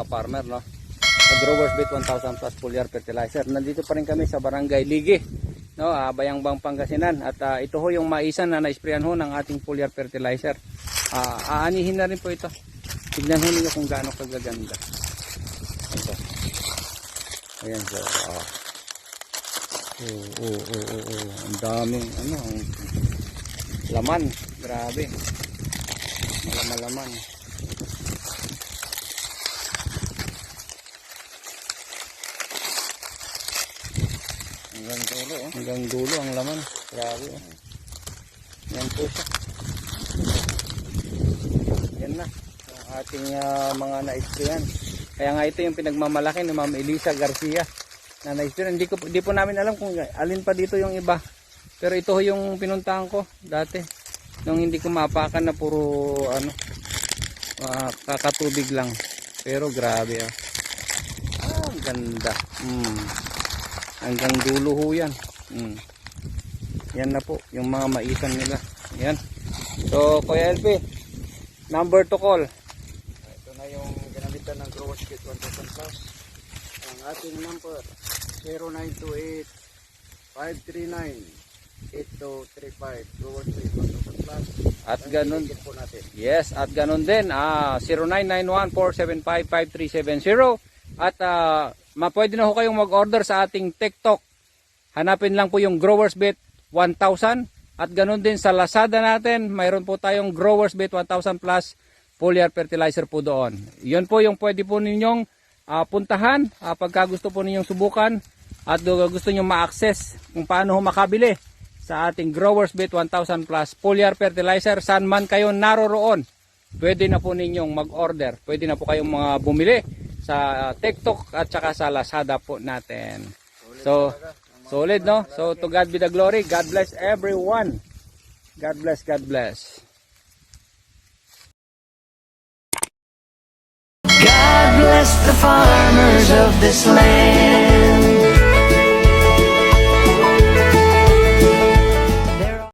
ka-farmer, no? Sa Growers Bet 1000 Plus Foliar Fertilizer. Nandito pa rin kami sa Barangay Ligi, no? Bayangbang, Pangasinan. At ito ho yung maisan na na-sprayan ho ng ating foliar fertilizer. Aanihin na rin po ito. Tignan ho niyo kung gaano kagaganda. Ito. Ayan, so ang daming ang laman, grabe. Malaman. Hanggang dulo ang laman, grabe. Yan po siya. Yan na ang ating mga na-sprayan. Kaya nga ito yung pinagmamalaki ni Ma'am Elisa Garcia na na-sprayan. Hindi po namin alam kung alin pa dito yung iba. Pero ito yung pinuntahan ko dati. Nung hindi ko maapakan na puro kakatubig lang. Pero grabe ang ganda. Hanggang dulo ho yan. Yan na po yung mga maisan nila. Yan. So Kuya LP, number to call. Ito na yung ginamitan ng Growers Bet 1000 Plus. Ang ating number 0928 539 8235 Growers Bet 1000 Plus. At ganun po natin. Yes, at ganun din 0991-475-5370. At pwede na ho kayong mag-order sa ating TikTok. Hanapin lang po yung Growers Bet 1000. At ganun din sa Lazada natin, mayroon po tayong Growers Bet 1000 Plus Foliar Fertilizer po doon. Yun po yung pwede po ninyong puntahan pagka gusto po ninyong subukan at gusto ninyong ma-access kung paano ho makabili sa ating Growers Bet 1000 Plus Foliar Fertilizer. Saan man kayo naroroon, pwede na po ninyong mag-order. Pwede na po kayong mga bumili sa TikTok at saka sa Lazada po natin. So, solid, no? So, to God be the glory. God bless everyone. God bless, God bless. God bless the farmers of this land.